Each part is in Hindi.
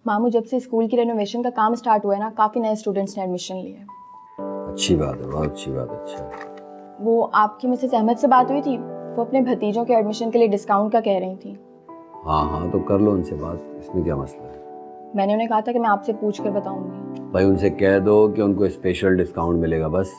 मामू, जब से स्कूल की रेनोवेशन का काम स्टार्ट हुआ है ना, काफ़ी नए स्टूडेंट्स ने एडमिशन लिए। अच्छी बात है, बहुत अच्छी बात है। अच्छा, वो आपकी मिसेस अहमद से बात हुई थी? वो अपने भतीजों के एडमिशन के लिए डिस्काउंट का कह रही थी। हाँ हाँ, तो कर लो उनसे बात, इसमें क्या मसला है। मैंने उन्हें कहा था कि मैं आपसे पूछ कर बताऊंगी। भाई उनसे कह दो कि उनको स्पेशल डिस्काउंट मिलेगा बस।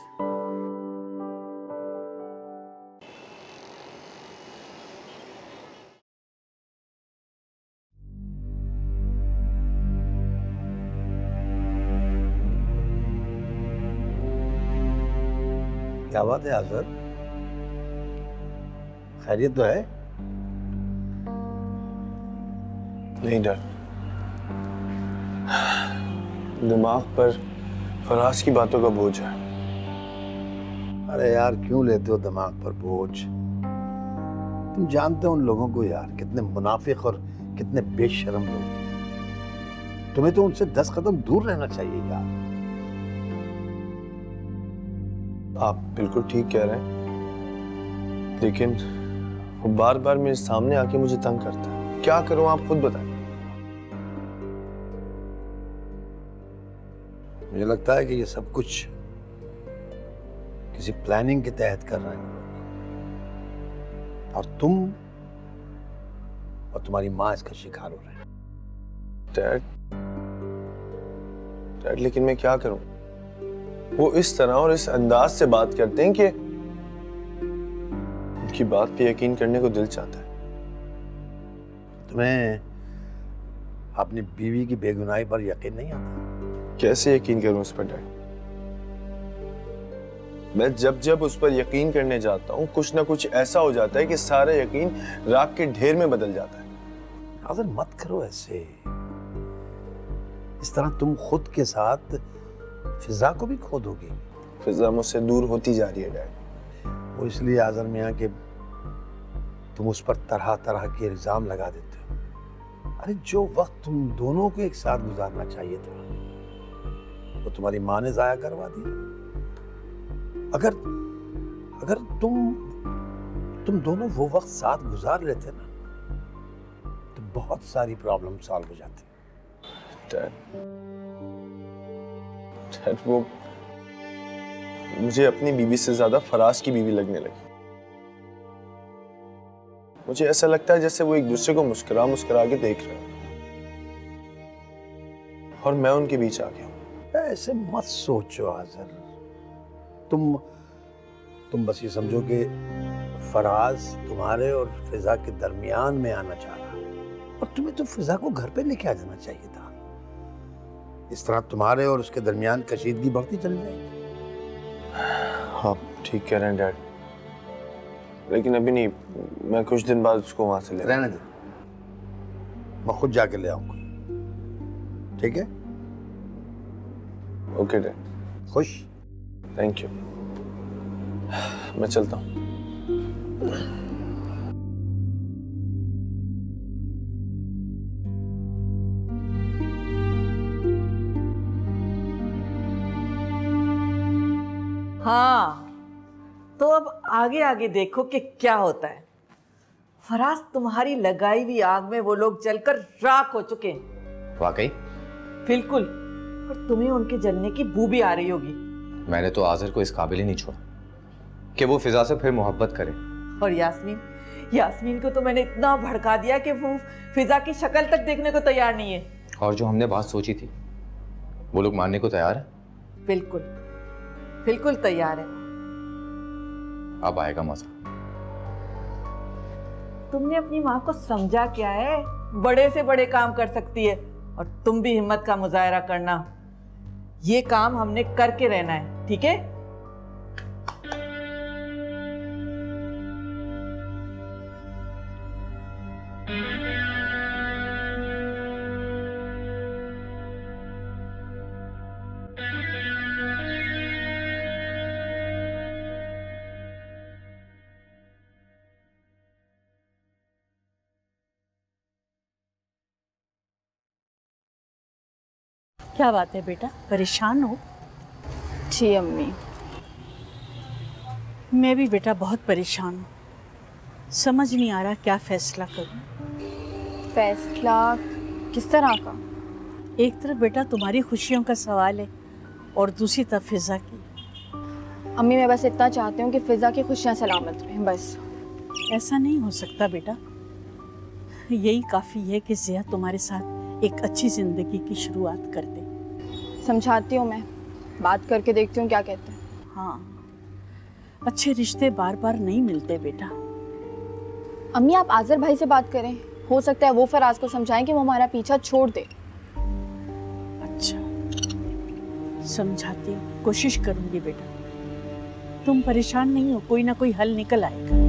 क्या बात है आज़र, खैरियत तो है? नहीं डर, दिमाग पर फराज की बातों का बोझ है। अरे यार, क्यों लेते हो दिमाग पर बोझ? तुम जानते हो उन लोगों को यार, कितने मुनाफिक और कितने बेशर्म लोग हैं। तुम्हें तो उनसे 10 कदम दूर रहना चाहिए यार। आप बिल्कुल ठीक कह रहे हैं, लेकिन वो बार बार मेरे सामने आके मुझे तंग करता है। क्या करूं, आप खुद बताएं। मुझे लगता है कि ये सब कुछ किसी प्लानिंग के तहत कर रहे हैं और तुम और तुम्हारी माँ इसका शिकार हो रहे हैं। डैड, लेकिन मैं क्या करूं? वो इस तरह और इस अंदाज से बात करते हैं कि उनकी बात पे यकीन करने को दिल चाहता है। तुम्हें अपनी बीवी की बेगुनाही पर यकीन नहीं आता? कैसे यकीन करूं उस पर डैड? मैं जब जब उस पर यकीन करने जाता हूं, कुछ ना कुछ ऐसा हो जाता है कि सारा यकीन राख के ढेर में बदल जाता है। आज़र, मत करो ऐसे। इस तरह तुम खुद के साथ फिजा को भी खो दोगे। फिजा मुझसे दूर होती जा रही है डैड। वो इसलिए आज़र मियाँ कि तुम उस पर तरह तरह के इल्जाम लगा देते हो। अरे जो वक्त तुम दोनों को एक साथ गुजारना चाहिए था, वो तुम्हारी माँ ने जाया करवा दिया। अगर तुम दोनों वो वक्त साथ गुजार लेते ना, तो बहुत सारी प्रॉब्लम सॉल्व हो जाती। डैड, वो मुझे अपनी बीवी से ज्यादा फराज की बीवी लगने लगी। मुझे ऐसा लगता है जैसे वो एक दूसरे को मुस्कुरा मुस्कुरा के देख रहे हैं और मैं उनके बीच आ गया हूं। ऐसे मत सोचो आज़र। तुम बस ये समझो कि फराज तुम्हारे और फिजा के दरमियान में आना चाह रहा है और तुम्हें तो फिजा को घर पे लेके आ जाना चाहिए था। इस तरह तुम्हारे और उसके दरमियान कशीदगी बढ़ती चली जाएगी। आप ठीक कह रहे हैं डैड, लेकिन अभी नहीं। मैं कुछ दिन बाद उसको वहां से ले रहने दो, मैं खुद जाके ले आऊंगा। ठीक है? Okay dad. खुश? Thank you. मैं चलता हूँ। हाँ, तो अब आगे आगे देखो कि क्या होता है। फराज, तुम्हारी लगाई हुई आग में वो लोग जलकर राख हो चुके हैं। वाकई? बिल्कुल। और तुम्हें उनके जलने की बू भी आ रही होगी। मैंने तो आज़र को इस काबिल ही नहीं छोड़ा कि वो फिजा से फिर मोहब्बत करे। और यास्मीन को तो मैंने इतना भड़का दिया कि वो फिजा की शक्ल तक देखने को तैयार नहीं है। और जो हमने बात सोची थी, वो लोग मानने को तैयार है। बिल्कुल तैयार है। अब आएगा मजा। तुमने अपनी माँ को समझा क्या है? बड़े से बड़े काम कर सकती है और तुम भी हिम्मत का मुजाहरा करना। ये काम हमने करके रहना है, ठीक है? क्या बात है बेटा, परेशान हो? जी अम्मी। मैं भी बेटा बहुत परेशान हूँ। समझ नहीं आ रहा क्या फैसला करूँ। फैसला किस तरह का? एक तरफ बेटा तुम्हारी खुशियों का सवाल है और दूसरी तरफ फिजा की। अम्मी मैं बस इतना चाहती हूँ कि फिजा की खुशियाँ सलामत रहें, बस। ऐसा नहीं हो सकता बेटा। यही काफ़ी है कि जिया तुम्हारे साथ एक अच्छी ज़िंदगी की शुरुआत कर दे। समझाती हूँ मैं, बात करके देखती हूँ क्या कहते हैं। हाँ, अच्छे रिश्ते बार बार नहीं मिलते बेटा। अम्मी आप आज़र भाई से बात करें, हो सकता है वो फराज को समझाएं कि वो हमारा पीछा छोड़ दे। अच्छा, समझाती हूँ, कोशिश करूंगी बेटा। तुम परेशान नहीं हो, कोई ना कोई हल निकल आएगा।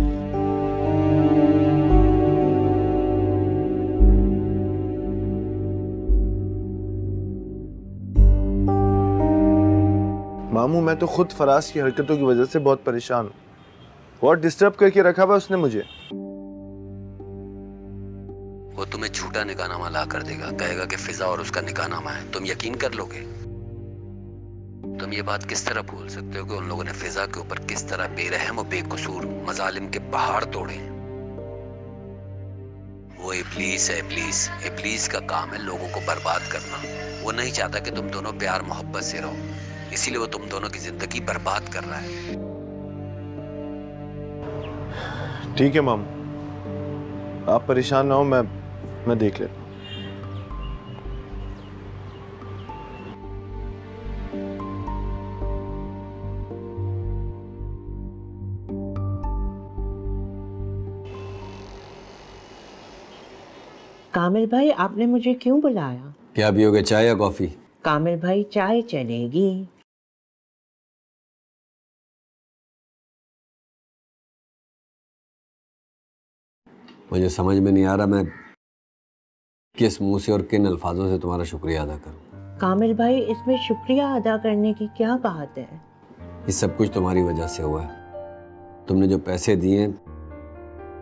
मामू मैं तो खुद फराज की हरकतों की वजह से बहुत परेशान हूँ। बहुत डिस्टर्ब करके रखा हुआ उसने मुझे। वो तुम्हें झूठा निकाहनामा ला कर देगा, कहेगा कि फिजा और उसका निकाहनामा है। तुम यकीन कर लोगे? तुम ये बात किस तरह भूल सकते हो कि उन लोगों ने फिजा के ऊपर किस तरह बेरहम और बेकसूर मजालिम के पहाड़ तोड़े? वो इब्लीस है, इब्लीस। इब्लीस का काम है लोगों को बर्बाद करना। वो नहीं चाहता कि तुम दोनों प्यार मोहब्बत से रहो, इसीलिए वो तुम दोनों की जिंदगी बर्बाद कर रहा है। ठीक है मामू, आप परेशान ना हो, मैं देख लेता हूँ। कामिल भाई आपने मुझे क्यों बुलाया? क्या पियोगे, चाय या कॉफी? कामिल भाई चाय चलेगी। मुझे समझ में नहीं आ रहा मैं किस मुंह से और किन अल्फाजों से तुम्हारा शुक्रिया अदा करूं। कामिल भाई इसमें शुक्रिया अदा करने की क्या बात है? ये सब कुछ तुम्हारी वजह से हुआ है। तुमने जो पैसे दिए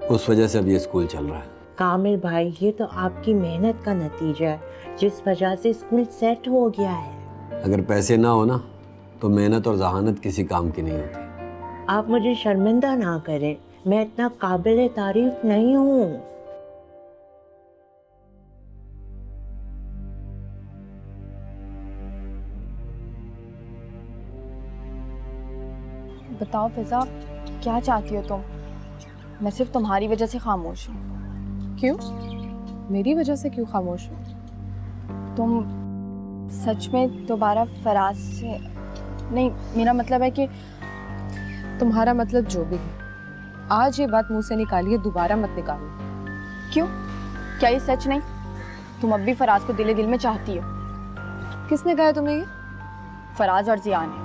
उस वजह से अब ये स्कूल चल रहा है। कामिल भाई ये तो आपकी मेहनत का नतीजा है जिस वजह से स्कूल सेट हो गया है। अगर पैसे ना हो ना तो मेहनत और जहानत किसी काम की नहीं होती। आप मुझे शर्मिंदा ना करें, मैं इतना काबिल तारीफ नहीं हूँ। बताओ फिजा, क्या चाहती हो तुम? मैं सिर्फ तुम्हारी वजह से खामोश हूँ। क्यों? मेरी वजह से क्यों खामोश हो? तुम सच में दोबारा फराज से नहीं, मेरा मतलब है कि तुम्हारा मतलब जो भी है, आज ये बात मुंह से निकालिए, दोबारा मत निकालो। क्यों? क्या ये सच नहीं? तुम अब भी फराज को दिल दिल में चाहती हो? किसने कहा तुम्हें ये? फराज और जिया ने,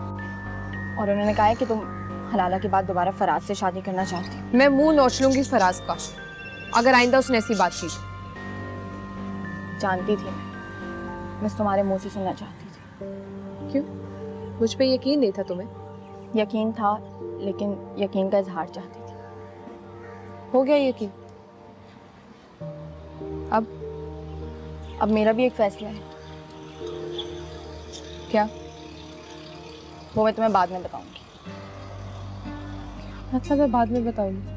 और उन्होंने कहा है कि तुम हलाला के बाद दोबारा फराज से शादी करना चाहती हो। मैं मुंह नोच लूंगी फराज का अगर आइंदा उसने ऐसी बात की। जानती थी मैं बस तुम्हारे मुंह से सुनना चाहती थी। क्यों? मुझ पे यकीन नहीं था तुम्हें? यकीन था, लेकिन यकीन का इजहार चाहती थी। हो गया यकीन? अब मेरा भी एक फैसला है। क्या? वो मैं तुम्हें बाद में बताऊंगी। मतलब मैं बाद में बताऊंगी?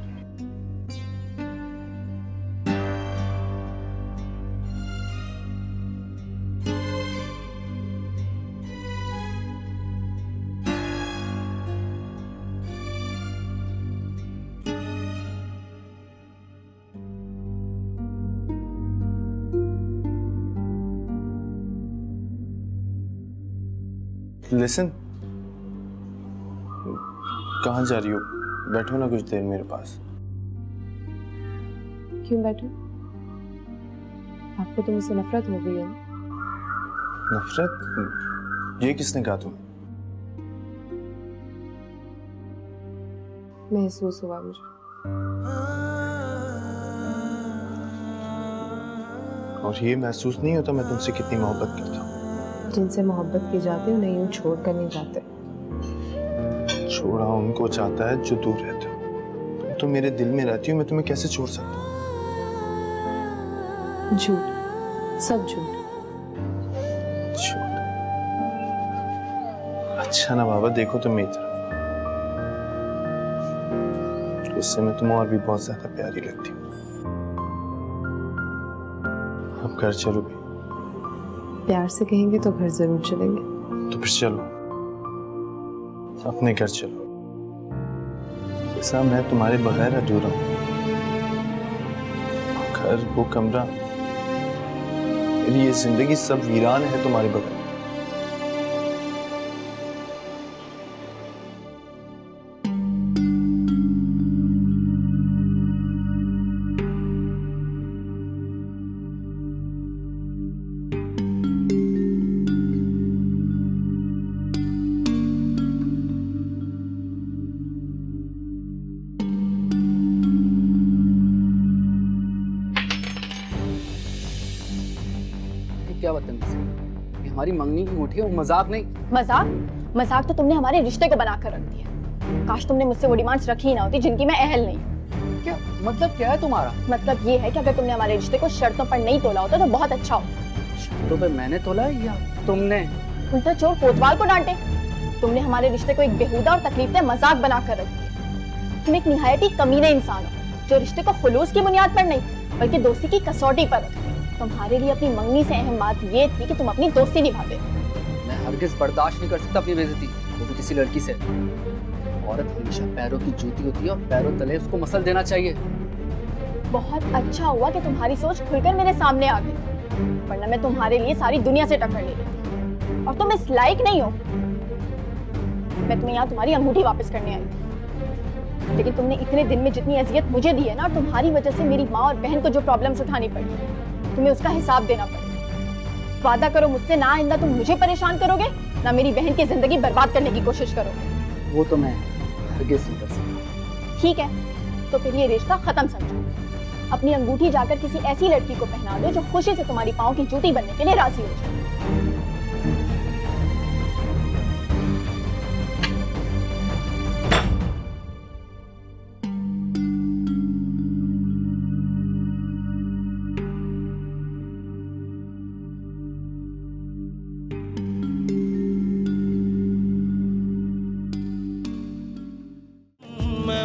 लिसन, कहाँ जा रही हो? बैठो ना कुछ देर मेरे पास। क्यों बैठो? आपको तो मुझसे नफरत हो गई है ना? नफरत? ये किसने कहा तुम्हें? महसूस हुआ मुझे। और ये महसूस नहीं होता मैं तुमसे कितनी मोहब्बत करता हूँ? जिनसे मोहब्बत की जाती है उन्हें यूं छोड़ कर नहीं जाते। छोड़ा उनको चाहता है जो दूर रहते हो। तुम तो मेरे दिल में रहती हो, मैं तुम्हें कैसे छोड़ सकता हूँ? झूठ, सब झूठ। झूठ? अच्छा ना बाबा, देखो तुम मेरी तरफ। उससे मैं तुम्हें और भी बहुत ज्यादा प्यारी लगती हूँ। अब घर चलो भी, प्यार से कहेंगे तो घर जरूर चलेंगे। तो फिर चलो, अपने घर चलो। ऐसा मैं तुम्हारे बगैर अधूरा हूँ। घर, वो कमरा, मेरी ये जिंदगी सब वीरान है तुम्हारे बगैर। क्या बदतमीजी, ये हमारी मंगनी की अंगूठी है, वो मजाक नहीं। मजाक? मजाक तो तुमने हमारे रिश्ते को बनाकर रख दिया। काश तुमने मुझसे वो डिमांड्स रखी ही ना होती जिनकी मैं अहल नहीं हूँ। क्या मतलब क्या है तुम्हारा? मतलब ये है कि अगर तुमने हमारे रिश्ते को शर्तों पर नहीं तोला होता तो बहुत अच्छा होता। शर्तों पे मैंने तोला है या तुमने? उल्टा चोर कोतवाल को डांटे। तुमने हमारे रिश्ते को एक बेहुदा और तकलीफदेह मजाक बनाकर रख दिया। तुम एक निहायत ही कमीने इंसान हो जो रिश्ते को खुलूस की बुनियाद पर नहीं बल्कि दोस्ती की कसौटी पर रखते। तुम्हारे लिए अपनी मंगनी से अहम बात ये थी कि तुम अपनी दोस्ती निभाते। मैं हरगिज बर्दाश्त नहीं कर सकता अपनी बेइज्जती, वो भी किसी लड़की से। औरत हमेशा पैरों की जूती होती है और पैरों तले उसको मसल देना चाहिए। बहुत अच्छा हुआ कि तुम्हारी सोच खुलकर मेरे सामने आ गई, वरना मैं तुम्हारे लिए सारी दुनिया से टक्कर ले लेती। और तुम इस लायक नहीं हो। मैं तुम्हें यहाँ तुम्हारी अंगूठी वापस करने आई थी, लेकिन तुमने इतने दिन में जितनी अजियत मुझे दी है ना, तुम्हारी वजह से मेरी माँ और बहन को जो प्रॉब्लम्स उठानी पड़ी, तुम्हें उसका हिसाब देना पड़ेगा। वादा करो मुझसे, ना आइंदा तुम मुझे परेशान करोगे, ना मेरी बहन की जिंदगी बर्बाद करने की कोशिश करोगे। वो तो मैं हरगिज नहीं कर सकता। ठीक है, तो फिर ये रिश्ता खत्म समझो। अपनी अंगूठी जाकर किसी ऐसी लड़की को पहना दो जो खुशी से तुम्हारी पाँव की जूती बनने के लिए राजी हो जाए।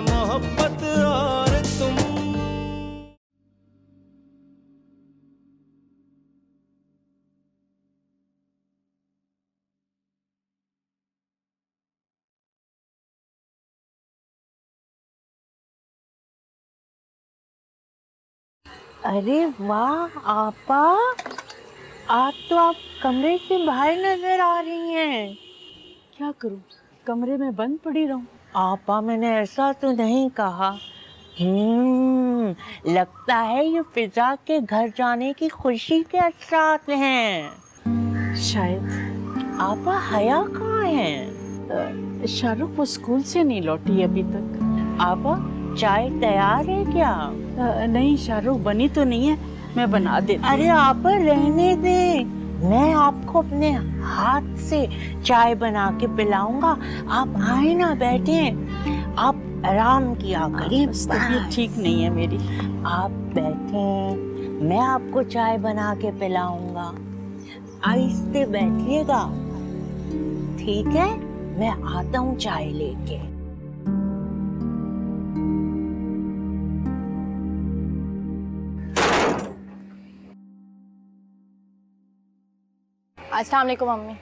मोहब्बत और तुम। अरे वाह आपा, आज तो आप कमरे से बाहर नजर आ रही हैं। क्या करूं, कमरे में बंद पड़ी रहूं? आपा मैंने ऐसा तो नहीं कहा। लगता है ये फिजा के घर जाने की खुशी के असरात हैं। शायद। आपा हया कहाँ है? शाहरुख वो स्कूल से नहीं लौटी अभी तक। आपा चाय तैयार है क्या? नहीं शाहरुख, बनी तो नहीं है, मैं बना देती। अरे आपा रहने दे, मैं आपको अपने हाथ से चाय बना के पिलाऊंगा। आप आए ना, बैठे, आप आराम किया करिए। तबीयत ठीक नहीं है मेरी। आप बैठे, मैं आपको चाय बना के पिलाऊंगा। आहिस्ते बैठिएगा, ठीक है? मैं आता हूँ चाय लेके। अस्सलाम वालेकुम मम्मी।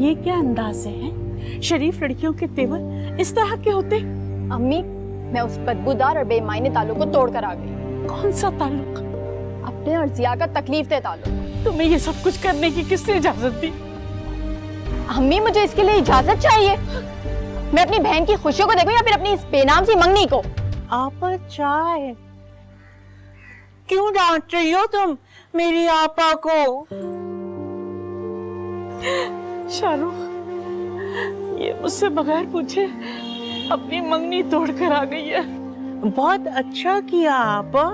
ये क्या अंदाज़े हैं? शरीफ लड़कियों के तेवर इस तरह के होते? अम्मी, मैं उस बदबूदार और बेमायने ताल्लुक को तोड़कर आ गई। कौन सा ताल्लुक? अपने और जिया का तकलीफदेह ताल्लुक। तुम्हें ये सब कुछ करने की किसने इजाजत दी? अम्मी, मुझे इसके लिए इजाजत चाहिए। मैं अपनी बहन की खुशियों को देखूं या फिर अपनी इस बेनाम सी मंगनी को? आपा चाय क्यों डांट रही हो तुम मेरी आपा को? शाहरुख, ये मुझसे बगैर पूछे अपनी मंगनी तोड़कर आ गई है। बहुत अच्छा किया आपा,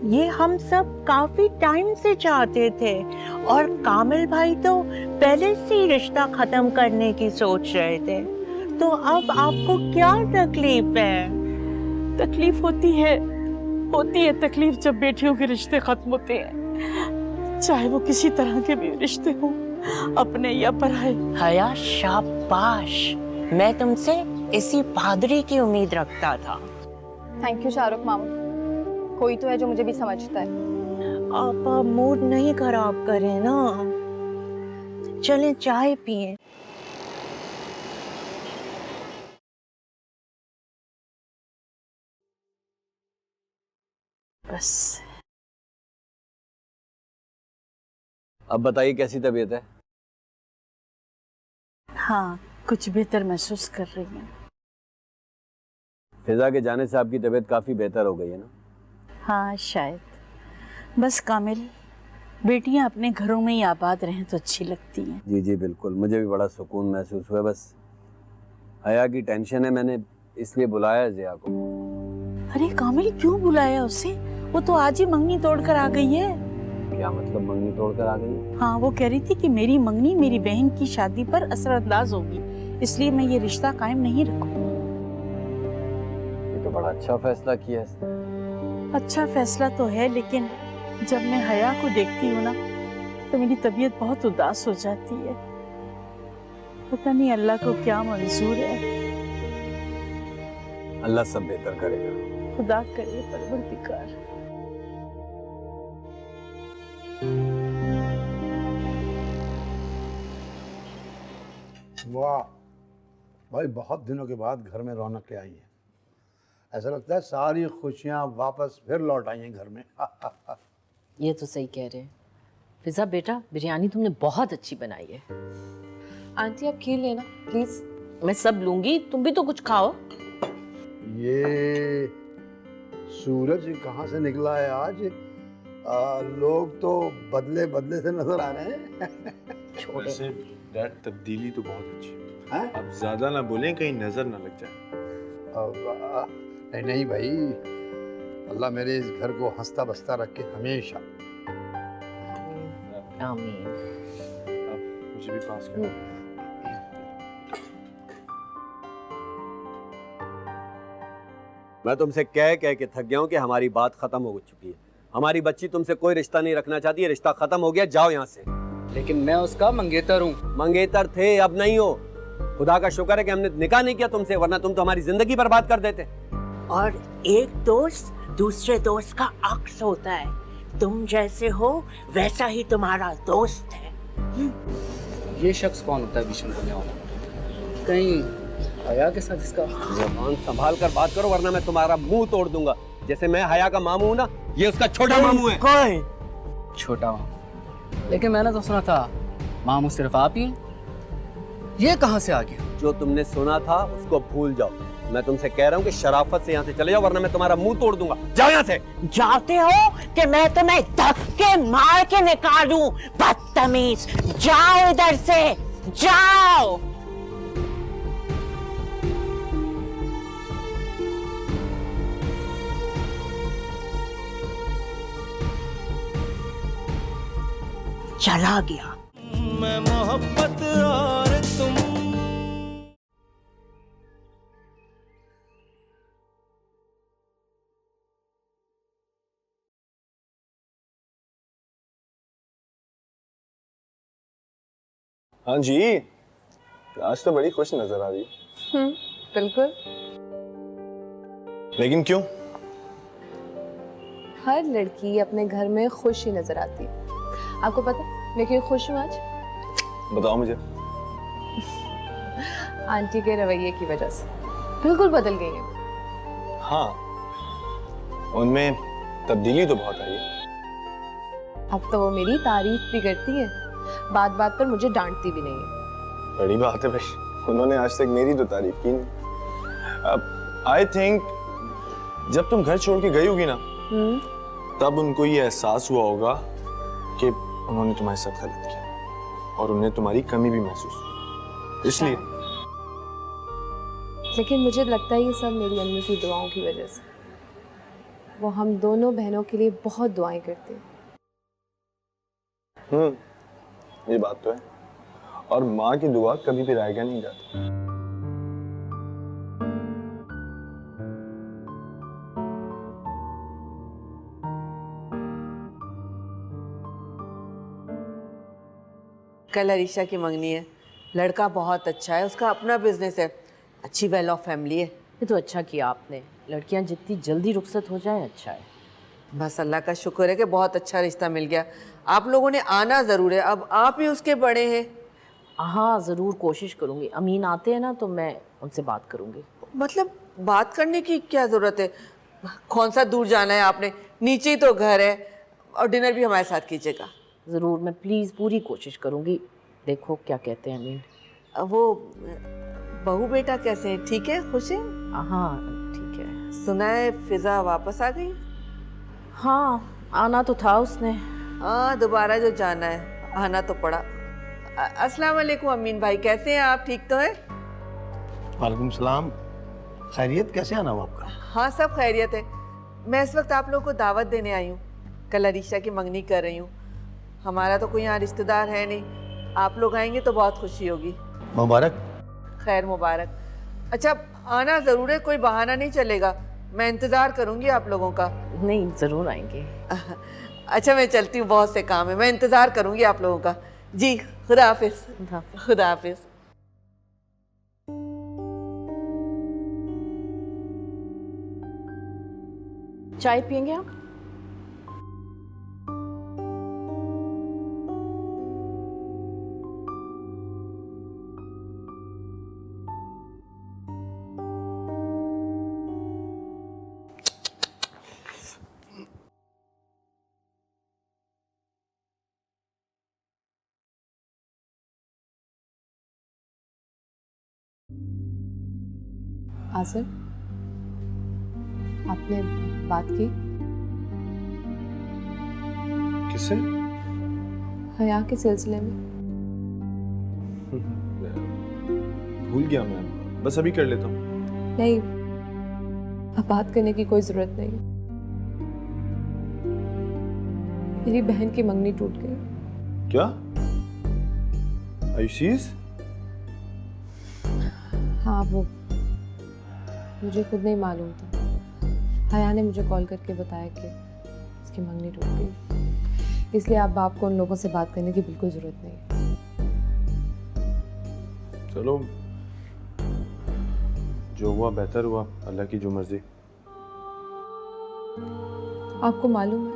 ये हम सब काफी टाइम से चाहते थे और कामिल भाई तो पहले से ही रिश्ता खत्म करने की सोच रहे थे। तो अब आपको क्या तकलीफ है? तकलीफ होती है तकलीफ जब बेटियों के रिश्ते खत्म होते हैं, चाहे वो किसी तरह के भी रिश्ते हों, अपने या पराए। हया शाबाश, मैं तुमसे इसी बहादुरी की उम्मीद रखता था। थैंक यू शाहरुख मामू। कोई तो है जो मुझे भी समझता है। आप मूड नहीं खराब करें ना, चलें चाय पिए। बस अब बताइए कैसी तबीयत है? हाँ, कुछ बेहतर महसूस कर रही हूँ। फिजा के जाने से आपकी तबीयत काफी बेहतर हो गई है ना? हाँ शायद। बस कामिल, बेटियां अपने घरों में ही आबाद रहें तो अच्छी लगती हैं। जी जी बिल्कुल, मुझे भी बड़ा सुकून महसूस हुआ। बस हया की टेंशन है, मैंने इसलिए बुलाया है ज़िया को। अरे कामिल, क्यों बुलाया उसे? वो तो आज ही मंगनी तोड़कर आ गई है। क्या मतलब मंगनी तोड़कर आ गई? हाँ, वो कह रही थी कि मेरी मंगनी मेरी बहन की शादी पर असरअंदाज होगी, इसलिए मैं ये रिश्ता कायम नहीं रखूंगी। ये तो बड़ा अच्छा फैसला किया इसने। अच्छा फैसला तो है, लेकिन जब मैं हया को देखती हूँ ना तो मेरी तबीयत बहुत उदास हो जाती है। पता नहीं अल्लाह को क्या मंजूर है। अल्लाह सब बेहतर करेगा। खुदा करे परवरदिगार। वाह भाई, बहुत दिनों के बाद घर में रौनक आई है। ऐसा लगता है सारी खुशियाँ वापस फिर लौट आई हैं घर में। ये तो सही कह रहे हैं। फिजा बेटा, बिरयानी तुमने बहुत अच्छी बनाई है। आंटी आप खीर लेना प्लीज। मैं सब लूंगी, तुम भी तो कुछ खाओ। ये सूरज कहाँ से निकला है आज? लोग तो बदले बदले से नजर आ रहे हैं। वैसे डैड, तब्दीली तो बहुत अच्छी है। हैं? अब ज्यादा ना बोलें, कहीं नजर ना लग जाए। नहीं नहीं भाई, अल्लाह मेरे इस घर को हंसता बसता रखे हमेशा। आमीन। अब मुझे भी पास करो। मैं तुमसे कह के थक गया हूँ कि हमारी बात खत्म हो चुकी है। हमारी बच्ची तुमसे कोई रिश्ता नहीं रखना चाहती है, रिश्ता खत्म हो गया, जाओ यहाँ से। लेकिन मैं उसका मंगेतर हूँ। मंगेतर थे, अब नहीं हो। खुदा का शुक्र है कि हमने निकाह नहीं किया तुमसे, वरना तुम तो हमारी जिंदगी बर्बाद कर देते। और एक दोस्त दूसरे दोस्त का अक्स होता है। तुम जैसे हो वैसा ही तुम्हारा दोस्त है। ये शख्स कौन होता है बीच में बोलने वाला? कहीं हया के साथ इसका? जबान संभाल कर बात करो, वरना मैं तुम्हारा मुंह तोड़ दूंगा। जैसे मैं हया का मामू हूं ना, ये उसका छोटा मामू है। कौन? छोटा मामू? लेकिन मैंने तो सुना था मामू सिर्फ आप ही हैं। ये कहाँ से आ गया? जो तुमने सुना था उसको भूल जाओ। मैं तुमसे कह रहा हूँ कि शराफत से यहाँ से चले जाओ, वरना मैं तुम्हारा मुंह तोड़ दूंगा। जाओ यहाँ से। जाते हो कि मैं तुम्हें धक्के मार के निकालूं? बदतमीज, जाओ इधर से, जाओ। चला गया। मैं मोहब्बत और तुम। हाँ जी, आज तो बड़ी खुश नजर आ रही है। बिल्कुल। लेकिन क्यों? हर लड़की अपने घर में खुश ही नजर आती है। आपको पता है मैं क्यों खुश हूँ आज? बताओ मुझे। आंटी के रवैये की वजह से बिल्कुल बदल गई है। हाँ, उनमें तब्दीली तो बहुत आई है। अब तो वो मेरी तारीफ भी करती है, बात बात पर मुझे डांटती भी नहीं है। बड़ी बात है भाई, उन्होंने आज तक मेरी तो तारीफ की नहीं। अब आई थिंक जब तुम घर छोड़ के गई होगी ना, तब उनको ये एहसास हुआ होगा कि उन्होंने तुम्हारे साथ गलत किया और उन्हें तुम्हारी कमी भी महसूस हुई, इसलिए। लेकिन मुझे लगता है ये सब मेरी अम्मी की दुआओं की वजह से। वो हम दोनों बहनों के लिए बहुत दुआएं करती है। ये बात तो है। और माँ की दुआ कभी भी रायगा नहीं जाती। कल अरीशा की मंगनी है। लड़का बहुत अच्छा है, उसका अपना बिजनेस है, अच्छी वेल ऑफ फैमिली है। ये तो अच्छा किया आपने। लड़कियां जितनी जल्दी रुखसत हो जाए अच्छा है। बस अल्लाह का शुक्र है कि बहुत अच्छा रिश्ता मिल गया। आप लोगों ने आना ज़रूर है, अब आप ही उसके बड़े हैं। हाँ ज़रूर कोशिश करूँगी। अमीन आते हैं ना तो मैं उनसे बात करूँगी। मतलब बात करने की क्या ज़रूरत है? कौन सा दूर जाना है आपने, नीचे ही तो घर है, और डिनर भी हमारे साथ कीजिएगा। ज़रूर, मैं प्लीज़ पूरी कोशिश करूँगी। देखो क्या कहते हैं अमीन। वो बहू बेटा कैसे हैं, ठीक है, खुश है? हाँ ठीक है। सुना है फिजा वापस आ गई? हाँ आना तो था उसने। हाँ दोबारा जो जाना है, आना तो पड़ा। अस्सलाम वालेकुम अमीन भाई, कैसे हैं आप, ठीक तो है? वालेकुम सलाम। खैरियत, कैसे आना हुआ आपका? हाँ सब खैरियत है। मैं इस वक्त आप लोगों को दावत देने आई हूँ। कल अरीशा की मंगनी कर रही हूँ। हमारा तो कोई यहाँ रिश्तेदार है नहीं, आप लोग आएंगे तो बहुत खुशी होगी। मुबारक। खैर मुबारक। अच्छा आना ज़रूर है, कोई बहाना नहीं चलेगा। मैं इंतज़ार करूँगी आप लोगों का। नहीं ज़रूर आएंगे। अच्छा मैं चलती हूँ, बहुत से काम है, मैं इंतज़ार करूँगी आप लोगों का। जी खुदा हाफिज़। खुदा हाफिज़। चाय पियेंगे आप? आसिफ, आपने बात की? किससे? हया के सिलसिले में? भूल गया मैं, बस अभी कर लेता हूँ। नहीं, अब बात करने की कोई जरूरत नहीं। मेरी बहन की मंगनी टूट गई। क्या? Are you serious? हाँ, वो मुझे खुद नहीं मालूम था। हया ने मुझे कॉल करके बताया कि उसकी मंगनी टूट गई, इसलिए आप बाप को उन लोगों से बात करने की बिल्कुल जरूरत नहीं है। चलो जो हुआ बेहतर हुआ, अल्लाह की जो मर्जी। आपको मालूम है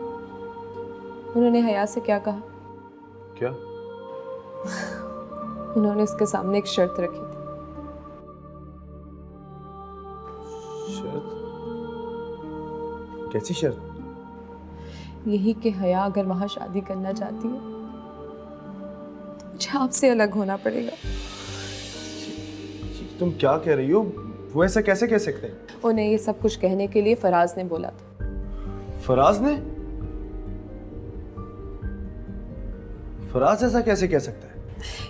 उन्होंने हया से क्या कहा? क्या? उन्होंने उसके सामने एक शर्त रखी थी। शर्त? कैसी शर्त? यही कि हया अगर वहां शादी करना चाहती है तो मुझे आपसे अलग होना पड़ेगा। तुम क्या कह रही हो? वो ऐसा कैसे कह सकते हैं? उन्हें ये सब कुछ कहने के लिए फराज ने बोला था। फराज ने? फराज ऐसा कैसे कह सकता है?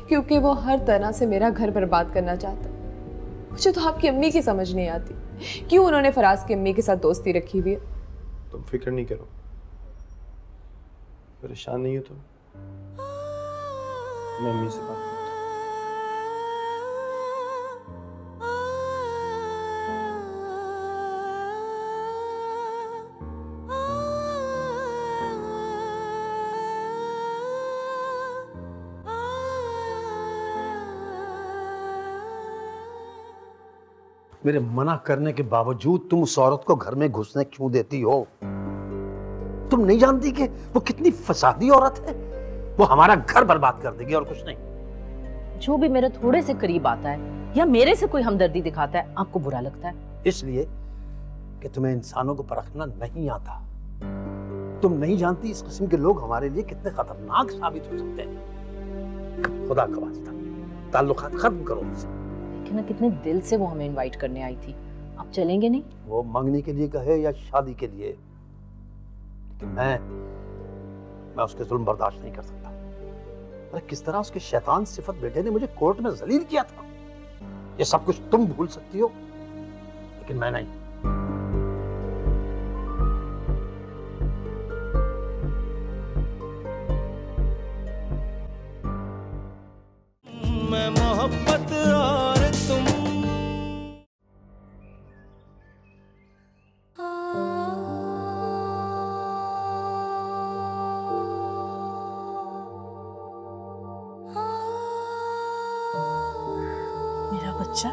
क्योंकि वो हर तरह से मेरा घर बर्बाद करना चाहता है। मुझे तो आपकी अम्मी की समझ नहीं आती, क्यों उन्होंने फराज की अम्मी के साथ दोस्ती रखी हुई है। तुम फिक्र नहीं करो, परेशान नहीं हो तुम। मैं अम्मी से बात करता हूँ। मेरे मना करने के बावजूद तुम उस औरत को घर में घुसने क्यों देती हो? तुम नहीं जानती कि वो कितनी फसादी औरत है? वो हमारा घर बर्बाद कर देगी और कुछ नहीं। जो भी मेरे थोड़े से करीब आता है या मेरे से कोई हमदर्दी दिखाता है, आपको बुरा लगता है? इसलिए कि तुम्हें इंसानों को परखना नहीं आता। तुम नहीं जानती इस किस्म के लोग हमारे लिए कितने खतरनाक साबित हो सकते हैं। खुदा का वास्ता, ताल्लुकात खत्म करो उनसे। ना कितने दिल से वो हमें इनवाइट करने आई थी। आप चलेंगे नहीं? वो मंगनी के लिए कहे या शादी के लिए, लेकिन मैं उसके जुल्म बर्दाश्त नहीं कर सकता। अरे किस तरह उसके शैतान सिफत बेटे ने मुझे कोर्ट में जलील किया था। ये सब कुछ तुम भूल सकती हो, लेकिन मैं नहीं। मैं मोहब्बत और तुम। मेरा बच्चा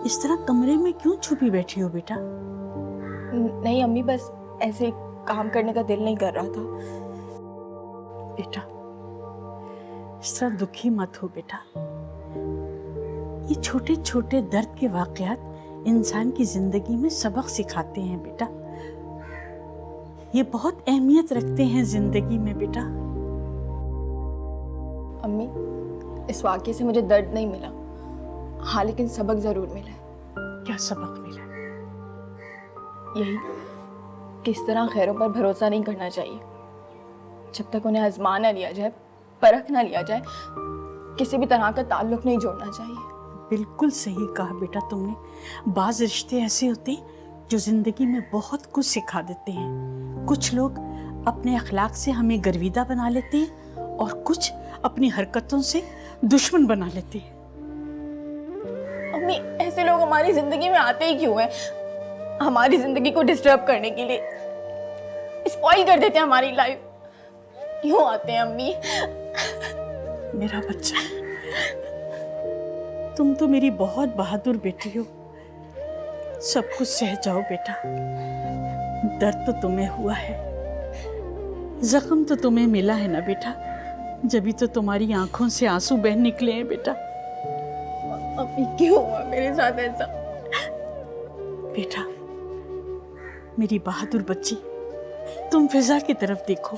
इस तरह कमरे में क्यों छुपी बैठी हो बेटा? नहीं अम्मी, बस ऐसे काम करने का दिल नहीं कर रहा था। बेटा इस तरह दुखी मत हो बेटा। ये छोटे छोटे दर्द के वाकयात इंसान की जिंदगी में सबक सिखाते हैं बेटा। ये बहुत अहमियत रखते हैं जिंदगी में बेटा। अम्मी, इस वाक्य से मुझे दर्द नहीं मिला, हाँ लेकिन सबक जरूर मिला है। क्या सबक मिला? यही, किस तरह खैरों पर भरोसा नहीं करना चाहिए। जब तक उन्हें आजमा ना लिया जाए, परख ना लिया जाए, किसी भी तरह का ताल्लुक नहीं जोड़ना चाहिए। बिल्कुल सही कहा बेटा तुमने। बाज रिश्ते ऐसे होते हैं जो जिंदगी में बहुत कुछ सिखा देते हैं। कुछ लोग अपने अखलाक से हमें गर्विदा बना लेते हैं और कुछ अपनी हरकतों से दुश्मन बना लेते हैं। अम्मी, ऐसे लोग हमारी जिंदगी में आते ही क्यों हैं? हमारी जिंदगी को डिस्टर्ब करने के लिए, स्पॉइल कर देते हैं हमारी लाइफ। क्यों आते हैं अम्मी? मेरा बच्चा, तुम तो मेरी बहुत बहादुर बेटी हो। सब कुछ सह जाओ बेटा। दर्द तो तुम्हें हुआ है, जख्म तो तुम्हें मिला है ना बेटा, जभी तो तुम्हारी आंखों से आंसू बह निकले हैं बेटा। अम्मी, क्यों हुआ मेरे साथ ऐसा? बेटा मेरी बहादुर बच्ची, तुम फिजा की तरफ देखो,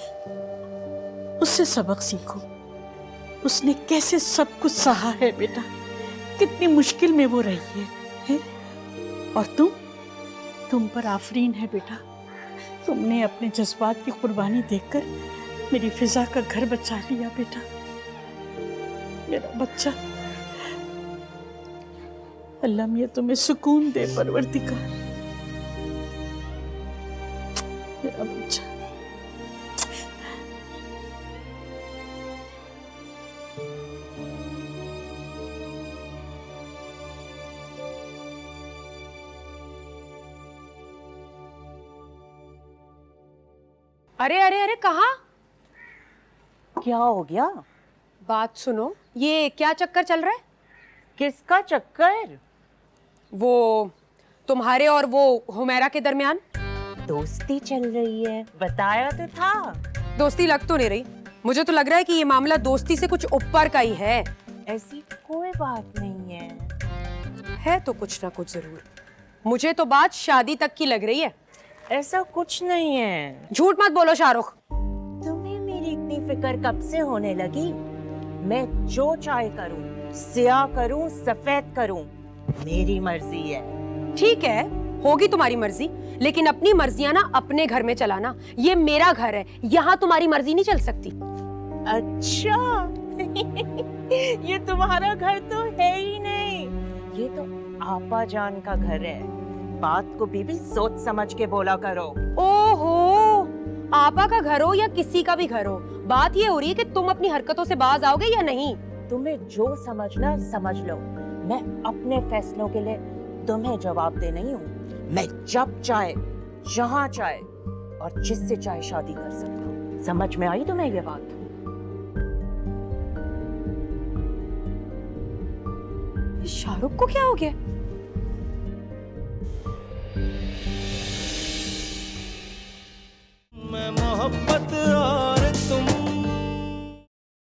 उससे सबक सीखो। उसने कैसे सब कुछ सहा है बेटा, कितनी मुश्किल में वो रही है? और तुम पर आफरीन है बेटा। तुमने अपने जज्बात की कुर्बानी देकर मेरी फिजा का घर बचा लिया बेटा। मेरा बच्चा, अल्लाह मियां तुम्हें सुकून दे परवरदिगार। मेरा बच्चा। अरे अरे अरे, कहाँ? क्या हो गया? बात सुनो, ये क्या चक्कर चल रहा है? किसका चक्कर? वो तुम्हारे और वो हुमैरा के दरमियान दोस्ती चल रही है, बताया तो था। दोस्ती लग तो नहीं रही, मुझे तो लग रहा है कि ये मामला दोस्ती से कुछ ऊपर का ही है। ऐसी कोई बात नहीं है तो कुछ ना कुछ जरूर। मुझे तो बात शादी तक की लग रही है। ऐसा कुछ नहीं है। झूठ मत बोलो शाहरुख। तुम्हें मेरी इतनी फिक्र कब से होने लगी? मैं जो चाहे करूं, स्याह करूं, सफेद करूं, मेरी मर्जी है। ठीक है, होगी तुम्हारी मर्जी, लेकिन अपनी मर्जियां ना अपने घर में चलाना। ये मेरा घर है, यहाँ तुम्हारी मर्जी नहीं चल सकती। अच्छा ये तुम्हारा घर तो है ही नहीं, ये तो आपा जान का घर है। बात को बीबी सोच समझ के बोला करो। ओहो, आपा का घर हो या किसी का भी घर हो, बात ये हो रही है कि तुम अपनी हरकतों से बाज आओगे या नहीं। तुम्हें जो समझना समझ लो, मैं अपने फैसलों के लिए तुम्हें जवाब दे नहीं हूँ। मैं जब चाहे, जहाँ चाहे और जिससे चाहे शादी कर सकता हूँ। समझ में आई तुम्हें ये बात? शाहरुख को क्या हो गया?